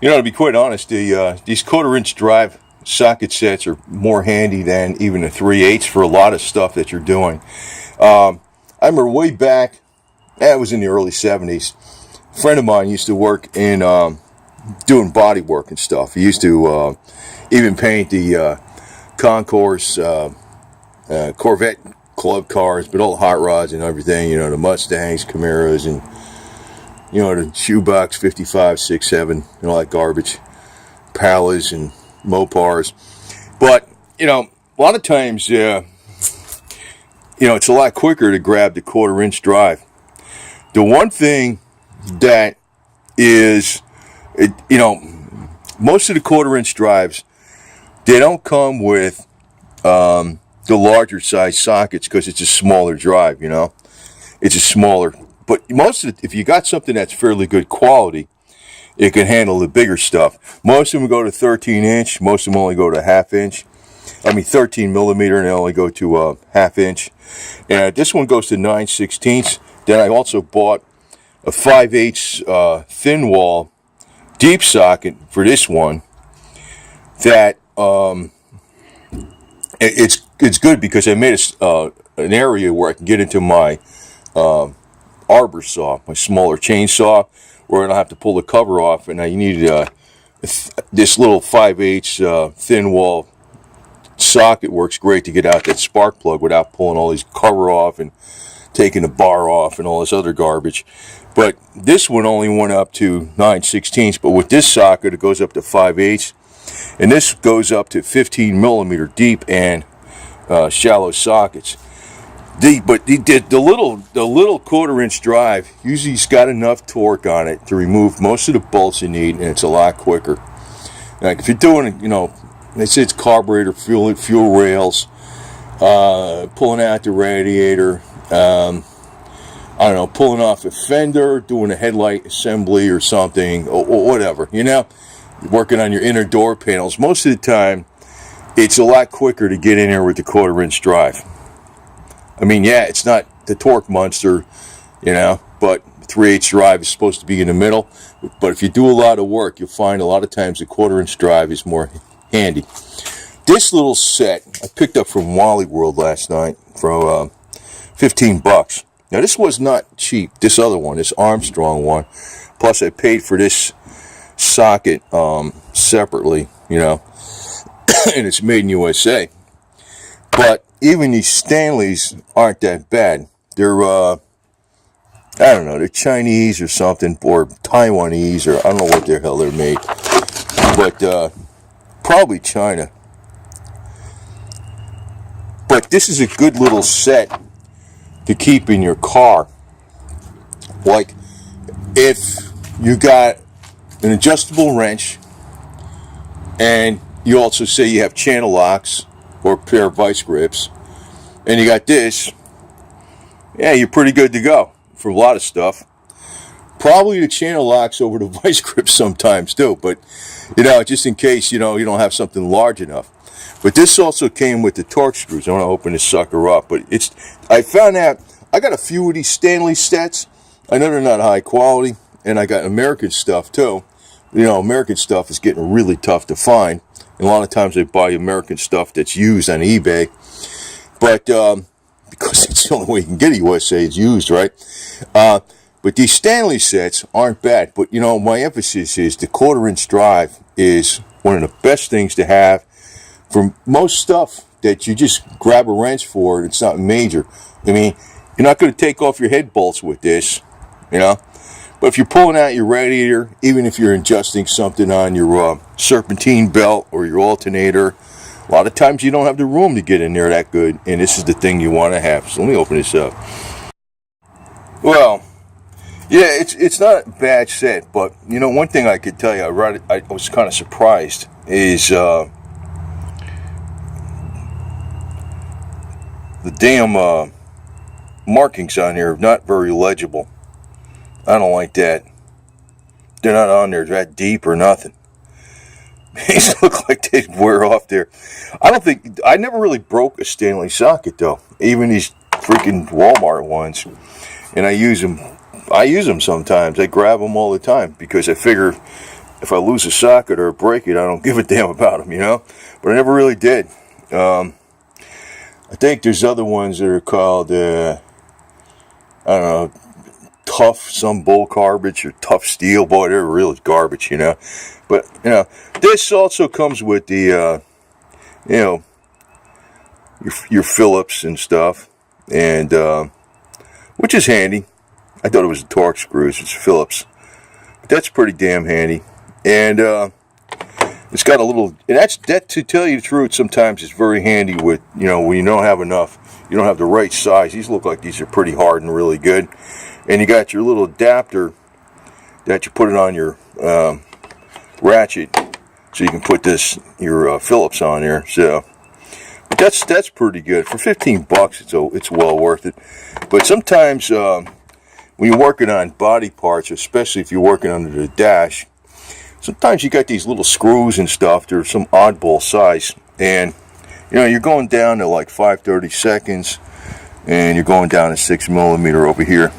To be quite honest, these quarter-inch drive socket sets are more handy than even a 3/8 for a lot of stuff that you're doing. I remember way back, it was in the early 70s, a friend of mine used to work in doing body work and stuff. He used to even paint the concourse Corvette club cars, but all the hot rods and everything, the Mustangs, Camaros, and the shoebox 55, 6, 7, and all that garbage, Palas and Mopars. But a lot of times it's a lot quicker to grab the quarter-inch drive. The one thing that is, most of the quarter-inch drives, they don't come with the larger size sockets because it's a smaller drive. It's a smaller. But most of it, if you got something that's fairly good quality, it can handle the bigger stuff. Most of them go to 13-inch. Most of them only go to half-inch. 13 millimeter, and they only go to half-inch. And this one goes to 9/16. Then I also bought a 5/8 thin wall deep socket for this one. That it's good because I made an area where I can get into my arbor saw, my smaller chainsaw, where I don't have to pull the cover off, and I need this little 5/8 thin wall socket works great to get out that spark plug without pulling all these cover off and taking the bar off and all this other garbage. But this one only went up to 9/16, but with this socket it goes up to 5/8, and this goes up to 15 millimeter deep and shallow sockets. But the little quarter-inch drive usually has got enough torque on it to remove most of the bolts you need, and it's a lot quicker. Like if you're doing, they say it's carburetor, fuel rails, pulling out the radiator, pulling off a fender, doing a headlight assembly or something, or whatever, working on your inner door panels. Most of the time, it's a lot quicker to get in there with the quarter-inch drive. It's not the torque monster, but 3/8 drive is supposed to be in the middle. But if you do a lot of work, you'll find a lot of times the quarter-inch drive is more handy. This little set I picked up from Wally World last night for $15. Now this was not cheap. This other one, this Armstrong one. Plus I paid for this socket separately, and it's made in USA. But even these Stanleys aren't that bad. They're they're Chinese or something, or Taiwanese, or I don't know what the hell they're made, but probably China. But this is a good little set to keep in your car. Like if you got an adjustable wrench, and you also say you have channel locks or a pair of vice grips, and you got this, you're pretty good to go for a lot of stuff. Probably the channel locks over the vice grips sometimes too, but just in case you don't have something large enough. But this also came with the torque screws. I want to open this sucker up, but I found out I got a few of these Stanley sets. I know they're not high quality, and I got American stuff too. American stuff is getting really tough to find. And a lot of times I buy American stuff that's used on eBay. But because it's the only way you can get it USA, it's used, right? But these Stanley sets aren't bad. But, my emphasis is the quarter-inch drive is one of the best things to have for most stuff that you just grab a wrench for and it's not major. You're not going to take off your head bolts with this, But if you're pulling out your radiator, even if you're adjusting something on your serpentine belt or your alternator, a lot of times you don't have the room to get in there that good, and this is the thing you want to have. So let me open this up. Well, yeah, it's not a bad set, but one thing I could tell you, I was kind of surprised is the damn markings on here are not very legible. I don't like that. They're not on there that deep or nothing. These look like they'd wear off there. I never really broke a Stanley socket though. Even these freaking Walmart ones. And I use them sometimes. I grab them all the time because I figure if I lose a socket or break it, I don't give a damn about them, you know. But I never really did. I think there's other ones that are called, I don't know, tough, some bull garbage, or tough steel. Boy, they're really garbage, you know. But, you know, this also comes with the, you know, your Phillips and stuff, and which is handy. I thought it was the Torx screws. It's Phillips. But that's pretty damn handy. And it's got a little, and that, to tell you the truth, sometimes it's very handy with, you know, when you don't have enough, you don't have the right size. These look like these are pretty hard and really good. And you got your little adapter that you put it on your ratchet, so you can put your Phillips on there. So but that's pretty good for $15. It's well worth it. But sometimes when you're working on body parts, especially if you're working under the dash, sometimes you got these little screws and stuff. They're some oddball size, and you know, you're going down to like 5/32, and you're going down to 6mm over here.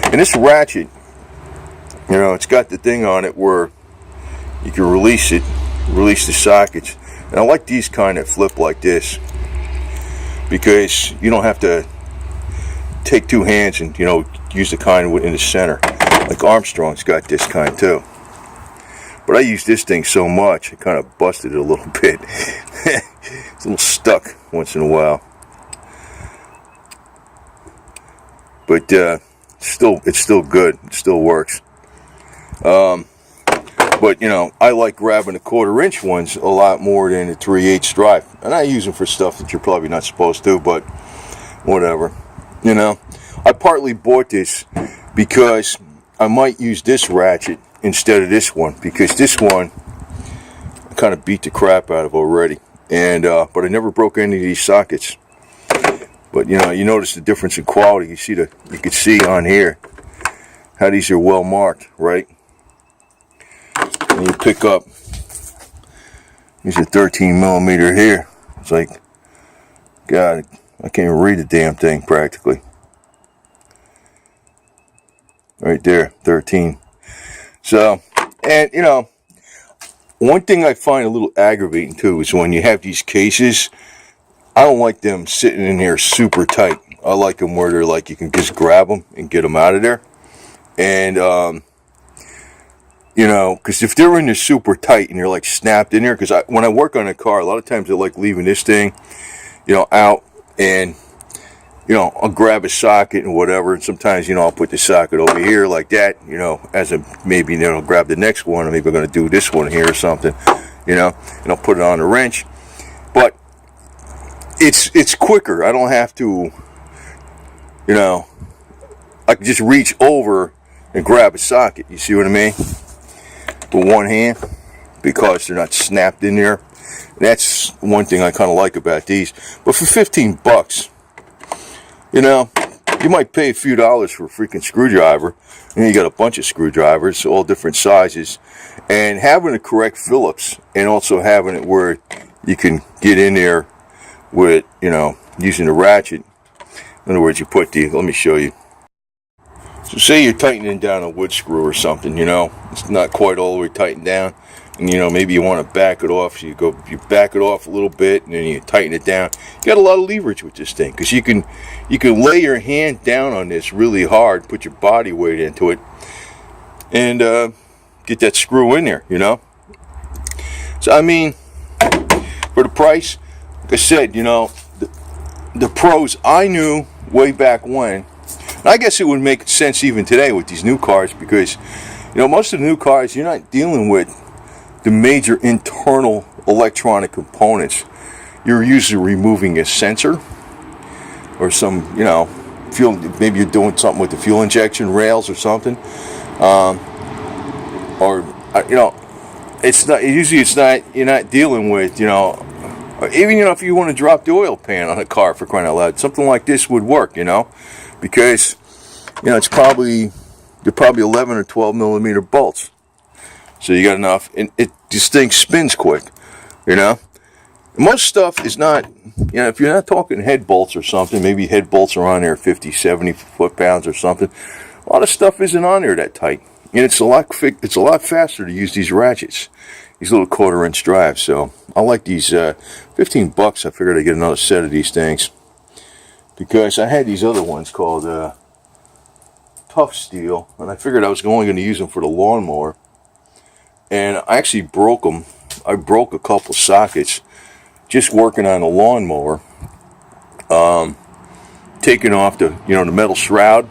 And this ratchet, you know, it's got the thing on it where you can release the sockets. And I like these kind that flip like this, because you don't have to take two hands and, you know, use the kind in the center. Like Armstrong's got this kind too. But I use this thing so much, it kind of busted it a little bit. It's a little stuck once in a while. But it's still good. It still works. But, you know, I like grabbing the 1/4" ones a lot more than the 3/8 drive. And I use them for stuff that you're probably not supposed to, but whatever. You know, I partly bought this because I might use this ratchet instead of this one, because this one I kind of beat the crap out of already. And but I never broke any of these sockets. But, you know, you notice the difference in quality. You can see on here how these are well marked, right? And you pick up, these are 13mm here. It's like, God, I can't even read the damn thing practically. Right there, 13. So, and you know, one thing I find a little aggravating too is when you have these cases, I don't like them sitting in here super tight. I like them where they're like, you can just grab them and get them out of there. And, you know, because if they're in there super tight and you're like snapped in there, because when I work on a car, a lot of times I like leaving this thing, you know, out, and, you know, I'll grab a socket and whatever, and sometimes, you know, I'll put the socket over here like that, you know, as a, maybe, you know, I'll grab the next one, or maybe I'm going to do this one here or something, you know, and I'll put it on the wrench. But it's quicker. I don't have to, you know, I can just reach over and grab a socket, you see what I mean? With one hand, because they're not snapped in there. That's one thing I kind of like about these. But for $15, you know, you might pay a few dollars for a freaking screwdriver, and you got a bunch of screwdrivers, all different sizes, and having the correct Phillips, and also having it where you can get in there with, you know, using the ratchet. In other words, you put let me show you. So say you're tightening down a wood screw or something, you know, it's not quite all the way tightened down, and you know, maybe you want to back it off, so you back it off a little bit, and then you tighten it down. You got a lot of leverage with this thing, because you can lay your hand down on this really hard, put your body weight into it, and get that screw in there, you know. So I mean, for the price, like I said, you know, the pros I knew way back when. And I guess it would make sense even today with these new cars, because, you know, most of the new cars, you're not dealing with the major internal electronic components. You're usually removing a sensor or some, you know, fuel. Maybe you're doing something with the fuel injection rails or something, or you know, it's not usually. It's not. You're not dealing with, you know, or even, you know, if you want to drop the oil pan on a car, for crying out loud, something like this would work, you know. Because, you know, they're probably 11 or 12mm bolts. So you got enough, and this thing spins quick, you know. Most stuff is not, you know, if you're not talking head bolts or something, maybe head bolts are on there 50, 70 foot-pounds or something. A lot of stuff isn't on there that tight. And it's a lot faster to use these ratchets, these little 1/4-inch drives. So I like these. $15. I figured I'd get another set of these things because I had these other ones called Tough Steel, and I figured I was only going to use them for the lawnmower. And I actually broke them. I broke a couple sockets just working on the lawnmower, taking off the metal shroud.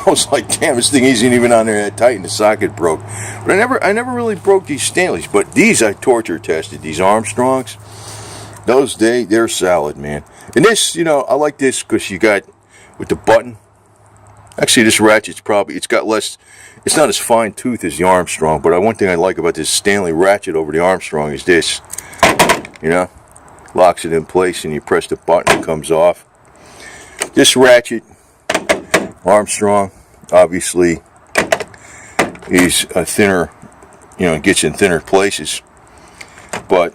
I was like, damn, this thing isn't even on there that tight, and the socket broke. But I never really broke these Stanleys. But these I torture tested. These Armstrongs, they're solid, man. And this, I like this because you got with the button. Actually, this ratchet's it's got less. It's not as fine tooth as the Armstrong. But one thing I like about this Stanley ratchet over the Armstrong is this. Locks it in place, and you press the button, it comes off. This ratchet, Armstrong, obviously, is a thinner, it gets in thinner places. But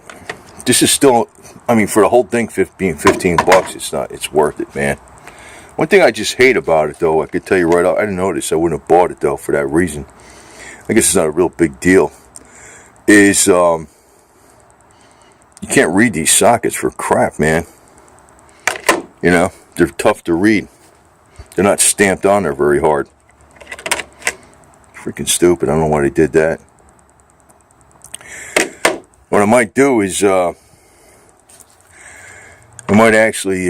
this is still, for the whole thing, being $15, it's worth it, man. One thing I just hate about it, though, I could tell you right off, I didn't notice, I wouldn't have bought it, though, for that reason. I guess it's not a real big deal. Is, you can't read these sockets for crap, man. They're tough to read. They're not stamped on there very hard. Freaking stupid. I don't know why they did that. What I might do is, I might actually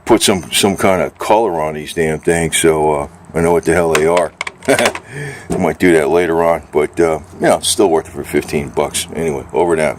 put some kind of color on these damn things so I know what the hell they are. I might do that later on, but it's still worth it for $15. Anyway, over and out.